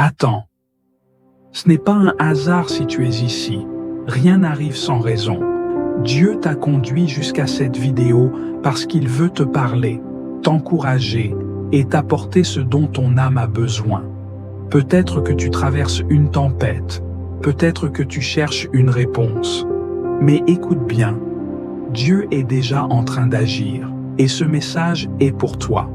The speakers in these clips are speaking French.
Attends. Ce n'est pas un hasard si tu es ici. Rien n'arrive sans raison. Dieu t'a conduit jusqu'à cette vidéo parce qu'il veut te parler, t'encourager et t'apporter ce dont ton âme a besoin. Peut-être que tu traverses une tempête, peut-être que tu cherches une réponse. Mais écoute bien, Dieu est déjà en train d'agir et ce message est pour toi.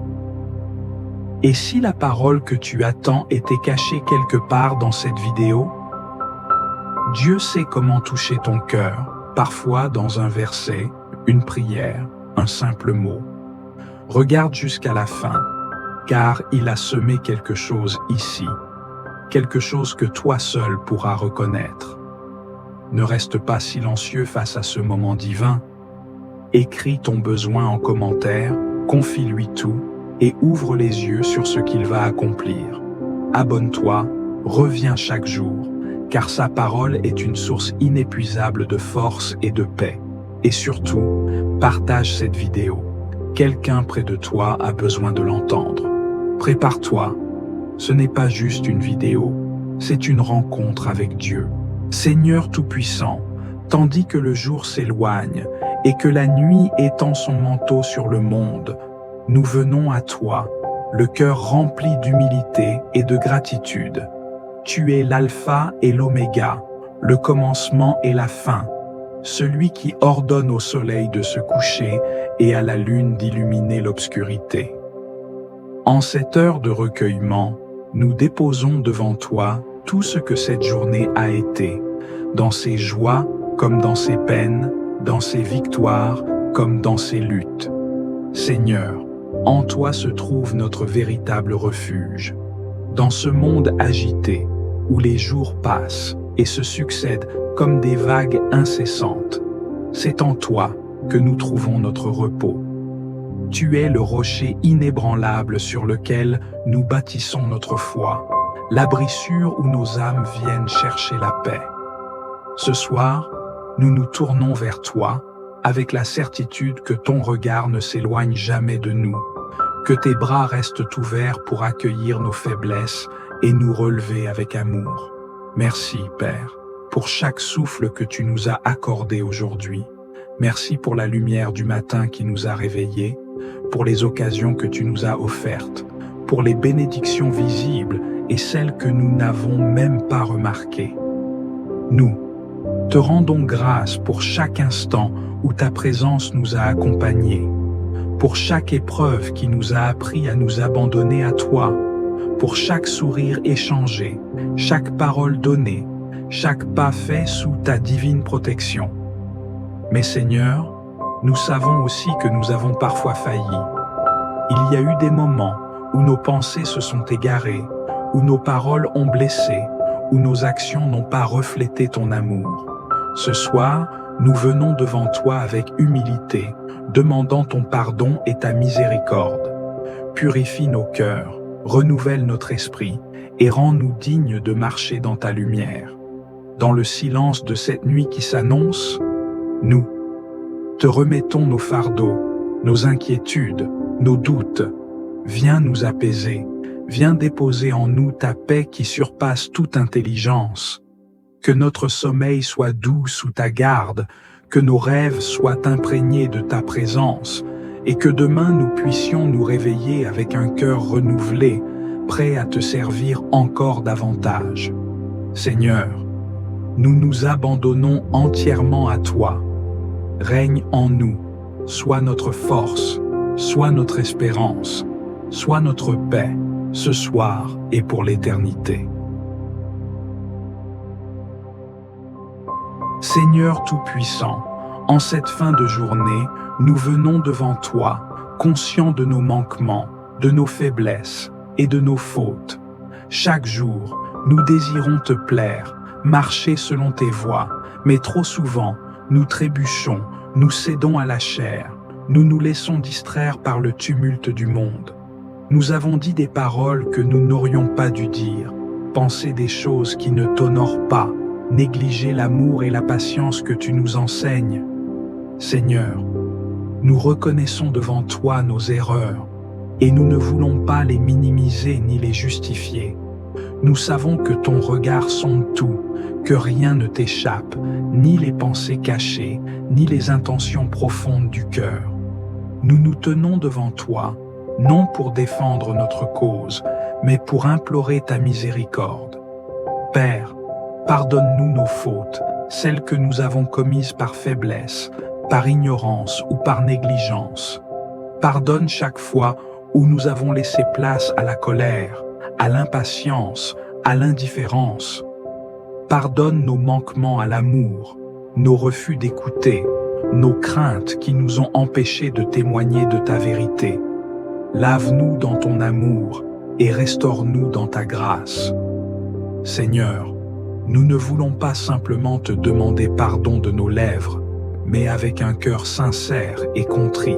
Et si la parole que tu attends était cachée quelque part dans cette vidéo? Dieu sait comment toucher ton cœur, parfois dans un verset, une prière, un simple mot. Regarde jusqu'à la fin, car il a semé quelque chose ici, quelque chose que toi seul pourras reconnaître. Ne reste pas silencieux face à ce moment divin. Écris ton besoin en commentaire, confie-lui tout et ouvre les yeux sur ce qu'il va accomplir. Abonne-toi, reviens chaque jour, car sa parole est une source inépuisable de force et de paix. Et surtout, partage cette vidéo. Quelqu'un près de toi a besoin de l'entendre. Prépare-toi. Ce n'est pas juste une vidéo, c'est une rencontre avec Dieu. Seigneur Tout-Puissant, tandis que le jour s'éloigne et que la nuit étend son manteau sur le monde, nous venons à toi, le cœur rempli d'humilité et de gratitude. Tu es l'alpha et l'oméga, le commencement et la fin, celui qui ordonne au soleil de se coucher et à la lune d'illuminer l'obscurité. En cette heure de recueillement, nous déposons devant toi tout ce que cette journée a été, dans ses joies comme dans ses peines, dans ses victoires comme dans ses luttes. Seigneur, en toi se trouve notre véritable refuge. Dans ce monde agité, où les jours passent et se succèdent comme des vagues incessantes, c'est en toi que nous trouvons notre repos. Tu es le rocher inébranlable sur lequel nous bâtissons notre foi, l'abri sûr où nos âmes viennent chercher la paix. Ce soir, nous nous tournons vers toi avec la certitude que ton regard ne s'éloigne jamais de nous, que tes bras restent ouverts pour accueillir nos faiblesses et nous relever avec amour. Merci, Père, pour chaque souffle que tu nous as accordé aujourd'hui. Merci pour la lumière du matin qui nous a réveillés, pour les occasions que tu nous as offertes, pour les bénédictions visibles et celles que nous n'avons même pas remarquées. Nous te rendons grâce pour chaque instant où ta présence nous a accompagnés, pour chaque épreuve qui nous a appris à nous abandonner à toi, pour chaque sourire échangé, chaque parole donnée, chaque pas fait sous ta divine protection. Mais Seigneur, nous savons aussi que nous avons parfois failli. Il y a eu des moments où nos pensées se sont égarées, où nos paroles ont blessé, où nos actions n'ont pas reflété ton amour. Ce soir, nous venons devant toi avec humilité, demandant ton pardon et ta miséricorde. Purifie nos cœurs, renouvelle notre esprit et rends-nous dignes de marcher dans ta lumière. Dans le silence de cette nuit qui s'annonce, nous te remettons nos fardeaux, nos inquiétudes, nos doutes. Viens nous apaiser, viens déposer en nous ta paix qui surpasse toute intelligence. Que notre sommeil soit doux sous ta garde, que nos rêves soient imprégnés de ta présence, et que demain nous puissions nous réveiller avec un cœur renouvelé, prêt à te servir encore davantage. Seigneur, nous nous abandonnons entièrement à toi. Règne en nous, sois notre force, sois notre espérance, sois notre paix, ce soir et pour l'éternité. Seigneur Tout-Puissant, en cette fin de journée, nous venons devant toi, conscients de nos manquements, de nos faiblesses et de nos fautes. Chaque jour, nous désirons te plaire, marcher selon tes voies, mais trop souvent, nous trébuchons, nous cédons à la chair, nous nous laissons distraire par le tumulte du monde. Nous avons dit des paroles que nous n'aurions pas dû dire, pensé des choses qui ne t'honorent pas, négliger l'amour et la patience que tu nous enseignes. Seigneur, nous reconnaissons devant toi nos erreurs et nous ne voulons pas les minimiser ni les justifier. Nous savons que ton regard sonde tout, que rien ne t'échappe, ni les pensées cachées, ni les intentions profondes du cœur. Nous nous tenons devant toi, non pour défendre notre cause, mais pour implorer ta miséricorde. Père, pardonne-nous nos fautes, celles que nous avons commises par faiblesse, par ignorance ou par négligence. Pardonne chaque fois où nous avons laissé place à la colère, à l'impatience, à l'indifférence. Pardonne nos manquements à l'amour, nos refus d'écouter, nos craintes qui nous ont empêchés de témoigner de ta vérité. Lave-nous dans ton amour et restaure-nous dans ta grâce. Seigneur, nous ne voulons pas simplement te demander pardon de nos lèvres, mais avec un cœur sincère et contrit.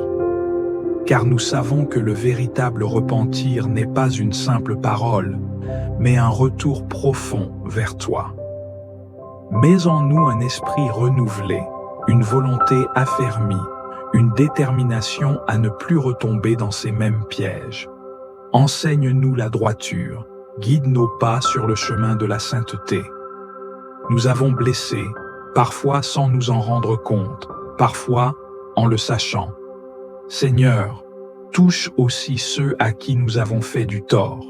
Car nous savons que le véritable repentir n'est pas une simple parole, mais un retour profond vers toi. Mets en nous un esprit renouvelé, une volonté affermie, une détermination à ne plus retomber dans ces mêmes pièges. Enseigne-nous la droiture, guide nos pas sur le chemin de la sainteté. Nous avons blessé, parfois sans nous en rendre compte, parfois en le sachant. Seigneur, touche aussi ceux à qui nous avons fait du tort.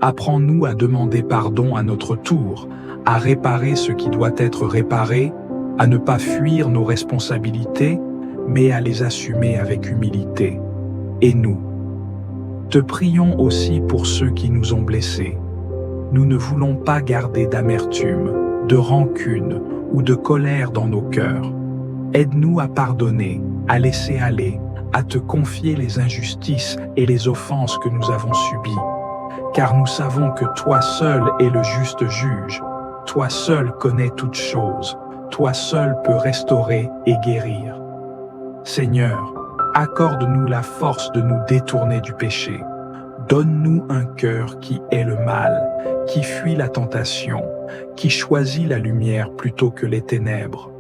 Apprends-nous à demander pardon à notre tour, à réparer ce qui doit être réparé, à ne pas fuir nos responsabilités, mais à les assumer avec humilité. Et nous, te prions aussi pour ceux qui nous ont blessés. Nous ne voulons pas garder d'amertume, de rancune ou de colère dans nos cœurs. Aide-nous à pardonner, à laisser aller, à te confier les injustices et les offenses que nous avons subies. Car nous savons que toi seul es le juste juge, toi seul connais toutes choses, toi seul peux restaurer et guérir. Seigneur, accorde-nous la force de nous détourner du péché. Donne-nous un cœur qui hait le mal, qui fuit la tentation, qui choisit la lumière plutôt que les ténèbres.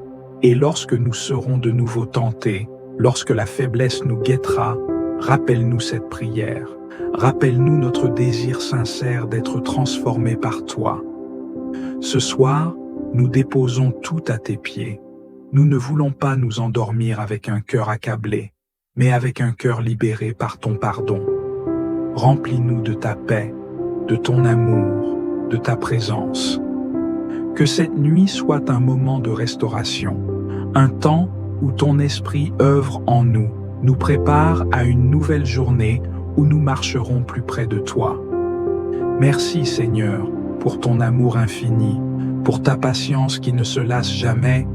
Et lorsque nous serons de nouveau tentés, lorsque la faiblesse nous guettera, rappelle-nous cette prière. Rappelle-nous notre désir sincère d'être transformés par toi. Ce soir, nous déposons tout à tes pieds. Nous ne voulons pas nous endormir avec un cœur accablé, mais avec un cœur libéré par ton pardon. Remplis-nous de ta paix, de ton amour, de ta présence. Que cette nuit soit un moment de restauration, un temps où ton esprit œuvre en nous, nous prépare à une nouvelle journée où nous marcherons plus près de toi. Merci Seigneur pour ton amour infini, pour ta patience qui ne se lasse jamais,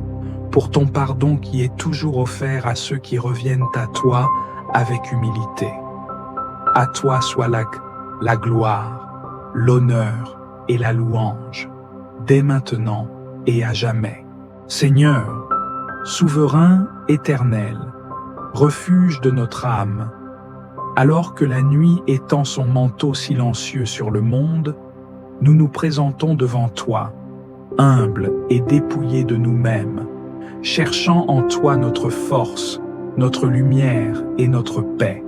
pour ton pardon qui est toujours offert à ceux qui reviennent à toi avec humilité. À toi soit la gloire, l'honneur et la louange, dès maintenant et à jamais. Seigneur, souverain éternel, refuge de notre âme, alors que la nuit étend son manteau silencieux sur le monde, nous nous présentons devant toi, humbles et dépouillés de nous-mêmes, cherchant en toi notre force, notre lumière et notre paix.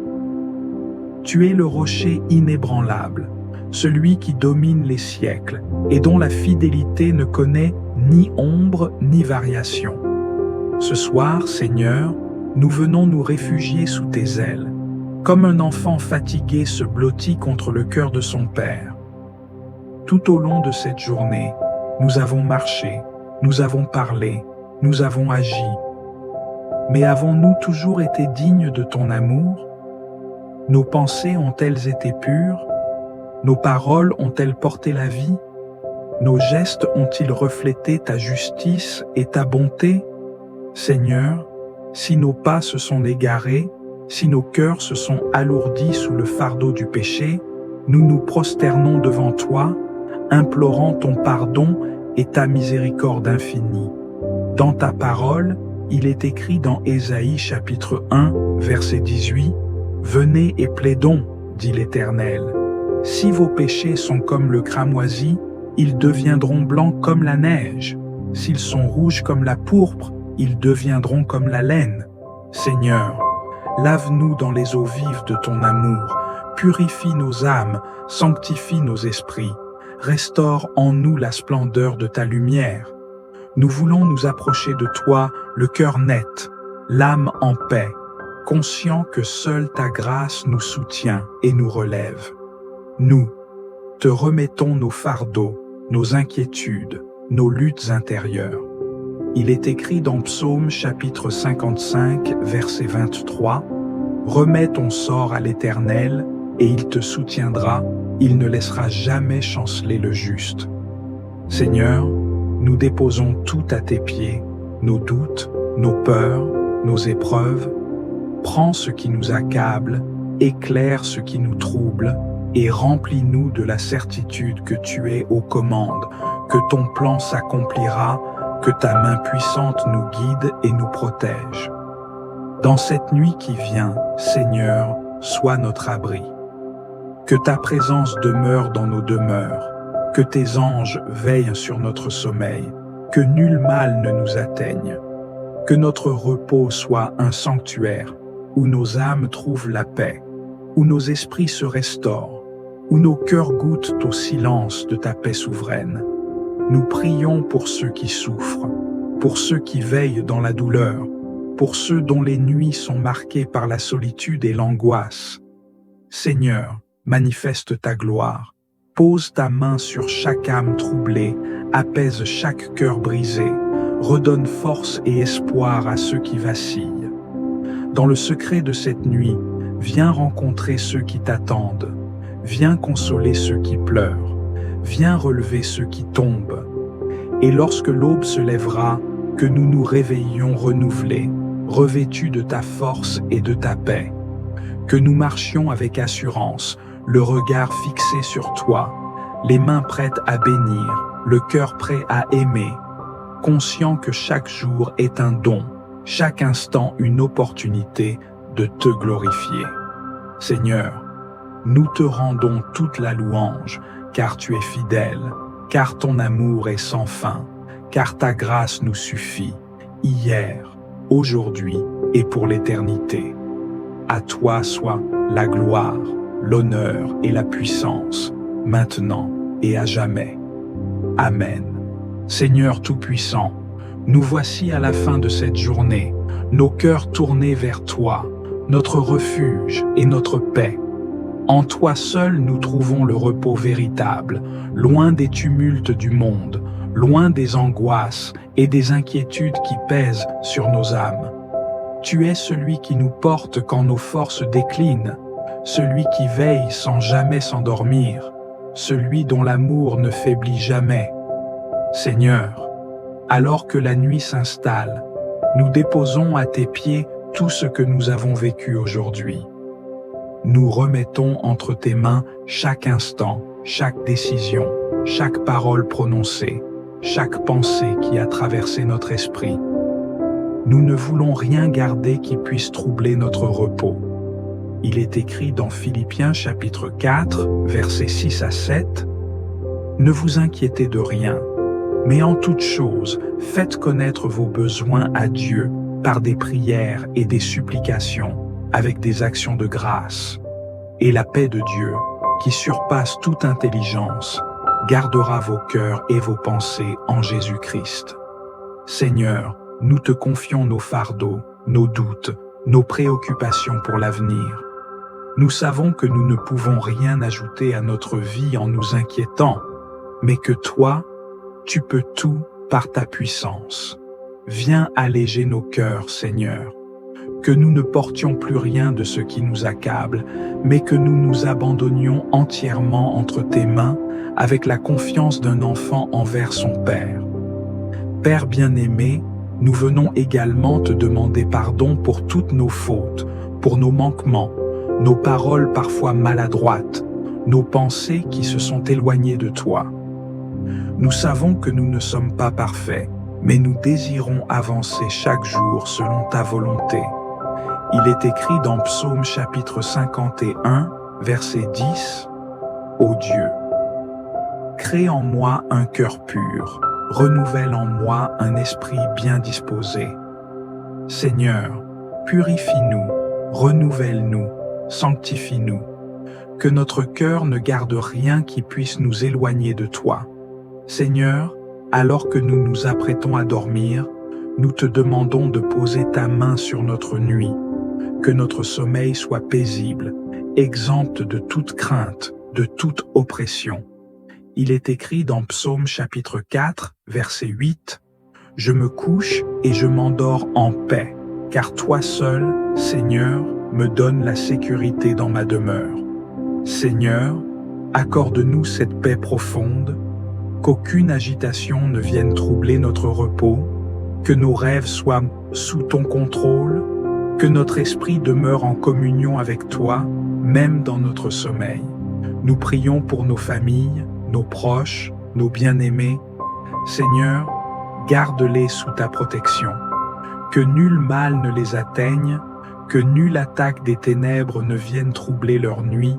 Tu es le rocher inébranlable, celui qui domine les siècles et dont la fidélité ne connaît ni ombre ni variation. Ce soir, Seigneur, nous venons nous réfugier sous tes ailes, comme un enfant fatigué se blottit contre le cœur de son père. Tout au long de cette journée, nous avons marché, nous avons parlé, nous avons agi. Mais avons-nous toujours été dignes de ton amour? Nos pensées ont-elles été pures? Nos paroles ont-elles porté la vie? Nos gestes ont-ils reflété ta justice et ta bonté? Seigneur, si nos pas se sont égarés, si nos cœurs se sont alourdis sous le fardeau du péché, nous nous prosternons devant toi, implorant ton pardon et ta miséricorde infinie. Dans ta parole, il est écrit dans Ésaïe chapitre 1, verset 18, « Venez et plaidons, dit l'Éternel. Si vos péchés sont comme le cramoisi, ils deviendront blancs comme la neige. S'ils sont rouges comme la pourpre, ils deviendront comme la laine. Seigneur, lave-nous dans les eaux vives de ton amour, purifie nos âmes, sanctifie nos esprits. restaure en nous la splendeur de ta lumière. Nous voulons nous approcher de toi, le cœur net, l'âme en paix, conscient que seule ta grâce nous soutient et nous relève. Nous te remettons nos fardeaux, nos inquiétudes, nos luttes intérieures. Il est écrit dans Psaume chapitre 55, verset 23, « Remets ton sort à l'Éternel, et il te soutiendra, il ne laissera jamais chanceler le juste. » Seigneur, nous déposons tout à tes pieds, nos doutes, nos peurs, nos épreuves. Prends ce qui nous accable, éclaire ce qui nous trouble, et remplis-nous de la certitude que tu es aux commandes, que ton plan s'accomplira, que ta main puissante nous guide et nous protège. Dans cette nuit qui vient, Seigneur, sois notre abri. Que ta présence demeure dans nos demeures, que tes anges veillent sur notre sommeil, que nul mal ne nous atteigne, que notre repos soit un sanctuaire, où nos âmes trouvent la paix, où nos esprits se restaurent, où nos cœurs goûtent au silence de ta paix souveraine. Nous prions pour ceux qui souffrent, pour ceux qui veillent dans la douleur, pour ceux dont les nuits sont marquées par la solitude et l'angoisse. Seigneur, manifeste ta gloire, pose ta main sur chaque âme troublée, apaise chaque cœur brisé, redonne force et espoir à ceux qui vacillent. Dans le secret de cette nuit, viens rencontrer ceux qui t'attendent, viens consoler ceux qui pleurent, viens relever ceux qui tombent. Et lorsque l'aube se lèvera, que nous nous réveillions renouvelés, revêtus de ta force et de ta paix. Que nous marchions avec assurance, le regard fixé sur toi, les mains prêtes à bénir, le cœur prêt à aimer, conscient que chaque jour est un don, chaque instant une opportunité de te glorifier. Seigneur, nous te rendons toute la louange, car tu es fidèle, car ton amour est sans fin, car ta grâce nous suffit, hier, aujourd'hui et pour l'éternité. À toi soit la gloire, l'honneur et la puissance, maintenant et à jamais. Amen. Seigneur Tout-Puissant, nous voici à la fin de cette journée, nos cœurs tournés vers toi, notre refuge et notre paix. En toi seul nous trouvons le repos véritable, loin des tumultes du monde, loin des angoisses et des inquiétudes qui pèsent sur nos âmes. Tu es celui qui nous porte quand nos forces déclinent, celui qui veille sans jamais s'endormir, celui dont l'amour ne faiblit jamais. Seigneur, alors que la nuit s'installe, nous déposons à tes pieds tout ce que nous avons vécu aujourd'hui. Nous remettons entre tes mains chaque instant, chaque décision, chaque parole prononcée, chaque pensée qui a traversé notre esprit. Nous ne voulons rien garder qui puisse troubler notre repos. Il est écrit dans Philippiens chapitre 4, versets 6 à 7, « Ne vous inquiétez de rien, mais en toute chose, faites connaître vos besoins à Dieu par des prières et des supplications, avec des actions de grâce. Et la paix de Dieu, qui surpasse toute intelligence, gardera vos cœurs et vos pensées en Jésus-Christ. Seigneur, nous te confions nos fardeaux, nos doutes, nos préoccupations pour l'avenir. Nous savons que nous ne pouvons rien ajouter à notre vie en nous inquiétant, mais que toi, tu peux tout par ta puissance. Viens alléger nos cœurs, Seigneur. Que nous ne portions plus rien de ce qui nous accable, mais que nous nous abandonnions entièrement entre tes mains avec la confiance d'un enfant envers son Père. Père bien-aimé, nous venons également te demander pardon pour toutes nos fautes, pour nos manquements, nos paroles parfois maladroites, nos pensées qui se sont éloignées de toi. Nous savons que nous ne sommes pas parfaits, mais nous désirons avancer chaque jour selon ta volonté. Il est écrit dans Psaume chapitre 51, verset 10, « Ô Dieu, crée en moi un cœur pur, renouvelle en moi un esprit bien disposé. Seigneur, purifie-nous, renouvelle-nous, sanctifie-nous, que notre cœur ne garde rien qui puisse nous éloigner de toi. Seigneur, alors que nous nous apprêtons à dormir, nous te demandons de poser ta main sur notre nuit, que notre sommeil soit paisible, exempt de toute crainte, de toute oppression. Il est écrit dans Psaume chapitre 4, verset 8, « Je me couche et je m'endors en paix, car toi seul, Seigneur, me donnes la sécurité dans ma demeure. » Seigneur, accorde-nous cette paix profonde, qu'aucune agitation ne vienne troubler notre repos, que nos rêves soient sous ton contrôle, que notre esprit demeure en communion avec toi, même dans notre sommeil. Nous prions pour nos familles, nos proches, nos bien-aimés. Seigneur, garde-les sous ta protection. Que nul mal ne les atteigne, que nulle attaque des ténèbres ne vienne troubler leur nuit.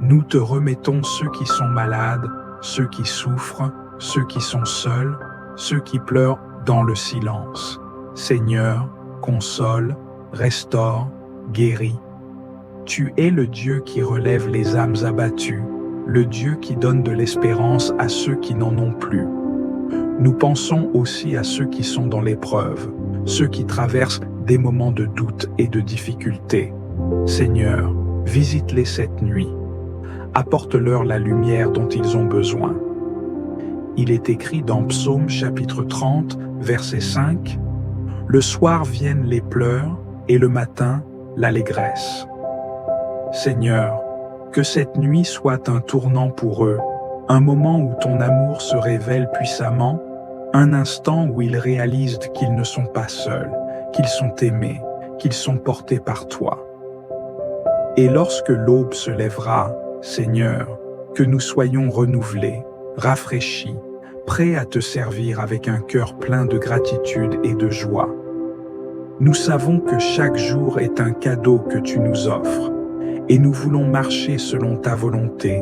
Nous te remettons ceux qui sont malades, ceux qui souffrent, ceux qui sont seuls, ceux qui pleurent dans le silence. Seigneur, console, restaure, guéris. Tu es le Dieu qui relève les âmes abattues, le Dieu qui donne de l'espérance à ceux qui n'en ont plus. Nous pensons aussi à ceux qui sont dans l'épreuve, ceux qui traversent des moments de doute et de difficulté. Seigneur, visite-les cette nuit. Apporte-leur la lumière dont ils ont besoin. Il est écrit dans Psaume chapitre 30, verset 5, « Le soir viennent les pleurs et le matin l'allégresse. » Seigneur, que cette nuit soit un tournant pour eux, un moment où ton amour se révèle puissamment, un instant où ils réalisent qu'ils ne sont pas seuls, qu'ils sont aimés, qu'ils sont portés par toi. Et lorsque l'aube se lèvera, Seigneur, que nous soyons renouvelés, rafraîchis, prêts à te servir avec un cœur plein de gratitude et de joie. Nous savons que chaque jour est un cadeau que tu nous offres, et nous voulons marcher selon ta volonté,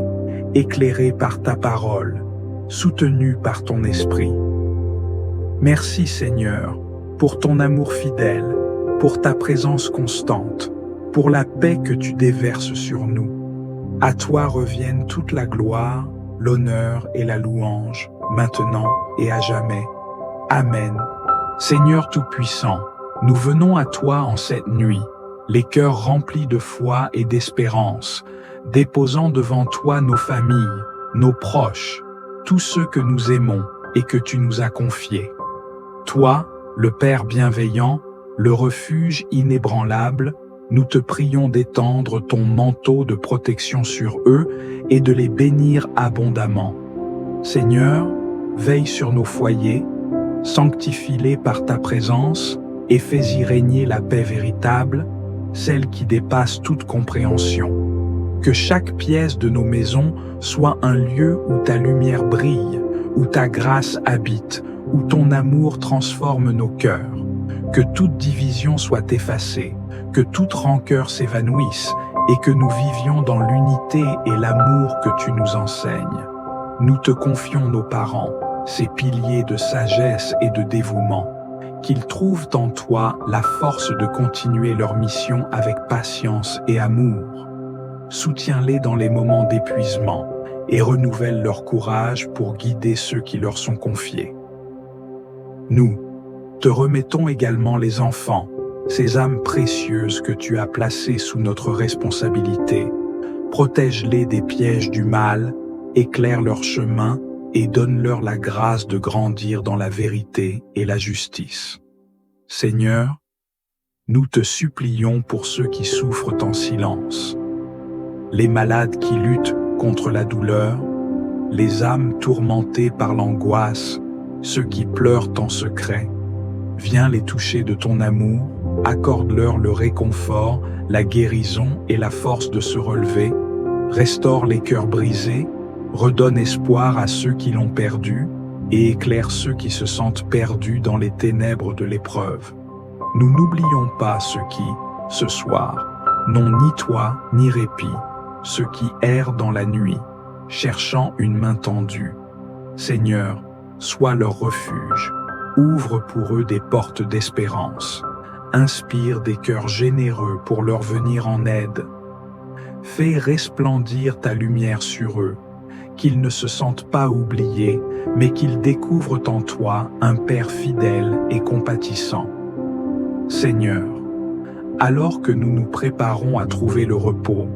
éclairés par ta parole, soutenus par ton esprit. Merci Seigneur, pour ton amour fidèle, pour ta présence constante, pour la paix que tu déverses sur nous. À toi reviennent toute la gloire, l'honneur et la louange, maintenant et à jamais. Amen. Seigneur Tout-Puissant, nous venons à toi en cette nuit, les cœurs remplis de foi et d'espérance, déposant devant toi nos familles, nos proches, tous ceux que nous aimons et que tu nous as confiés. Toi, le Père bienveillant, le refuge inébranlable, nous te prions d'étendre ton manteau de protection sur eux et de les bénir abondamment. Seigneur, veille sur nos foyers, sanctifie-les par ta présence et fais-y régner la paix véritable, celle qui dépasse toute compréhension. Que chaque pièce de nos maisons soit un lieu où ta lumière brille, où ta grâce habite, où ton amour transforme nos cœurs. Que toute division soit effacée, que toute rancœur s'évanouisse et que nous vivions dans l'unité et l'amour que tu nous enseignes. Nous te confions nos parents, ces piliers de sagesse et de dévouement, qu'ils trouvent en toi la force de continuer leur mission avec patience et amour. Soutiens-les dans les moments d'épuisement et renouvelle leur courage pour guider ceux qui leur sont confiés. Nous te remettons également les enfants, ces âmes précieuses que tu as placées sous notre responsabilité. Protège-les des pièges du mal, éclaire leur chemin et donne-leur la grâce de grandir dans la vérité et la justice. Seigneur, nous te supplions pour ceux qui souffrent en silence, les malades qui luttent contre la douleur, les âmes tourmentées par l'angoisse, ceux qui pleurent en secret. Viens les toucher de ton amour, accorde-leur le réconfort, la guérison et la force de se relever, restaure les cœurs brisés, redonne espoir à ceux qui l'ont perdu et éclaire ceux qui se sentent perdus dans les ténèbres de l'épreuve. Nous n'oublions pas ceux qui, ce soir, n'ont ni toit ni répit, ceux qui errent dans la nuit, cherchant une main tendue. Seigneur, sois leur refuge, ouvre pour eux des portes d'espérance, inspire des cœurs généreux pour leur venir en aide. Fais resplendir ta lumière sur eux, qu'ils ne se sentent pas oubliés, mais qu'ils découvrent en toi un Père fidèle et compatissant. Seigneur, alors que nous nous préparons à trouver le repos,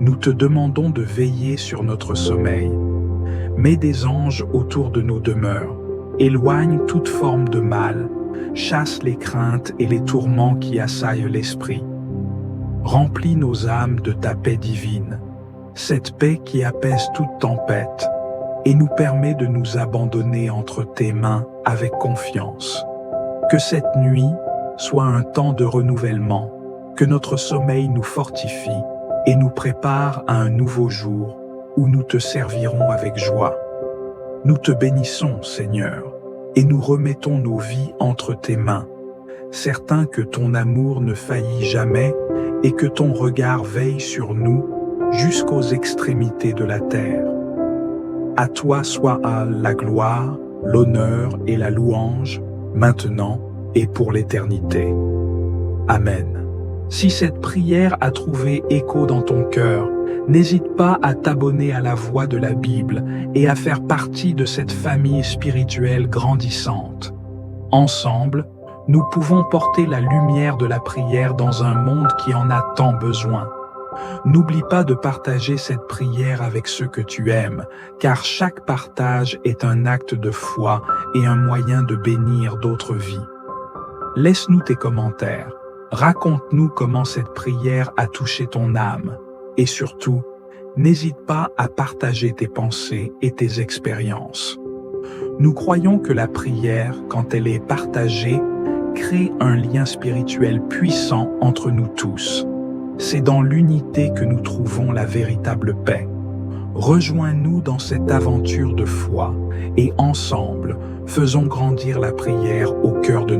nous te demandons de veiller sur notre sommeil. Mets des anges autour de nos demeures, éloigne toute forme de mal, chasse les craintes et les tourments qui assaillent l'esprit. Remplis nos âmes de ta paix divine, cette paix qui apaise toute tempête et nous permet de nous abandonner entre tes mains avec confiance. Que cette nuit soit un temps de renouvellement, que notre sommeil nous fortifie et nous prépare à un nouveau jour où nous te servirons avec joie. Nous te bénissons, Seigneur, et nous remettons nos vies entre tes mains, certains que ton amour ne faillit jamais et que ton regard veille sur nous jusqu'aux extrémités de la terre. À toi soit la gloire, l'honneur et la louange, maintenant et pour l'éternité. Amen. Si cette prière a trouvé écho dans ton cœur, n'hésite pas à t'abonner à la Voix de la Bible et à faire partie de cette famille spirituelle grandissante. Ensemble, nous pouvons porter la lumière de la prière dans un monde qui en a tant besoin. N'oublie pas de partager cette prière avec ceux que tu aimes, car chaque partage est un acte de foi et un moyen de bénir d'autres vies. Laisse-nous tes commentaires. Raconte-nous comment cette prière a touché ton âme. Et surtout, n'hésite pas à partager tes pensées et tes expériences. Nous croyons que la prière, quand elle est partagée, crée un lien spirituel puissant entre nous tous. C'est dans l'unité que nous trouvons la véritable paix. Rejoins-nous dans cette aventure de foi et ensemble, faisons grandir la prière au cœur de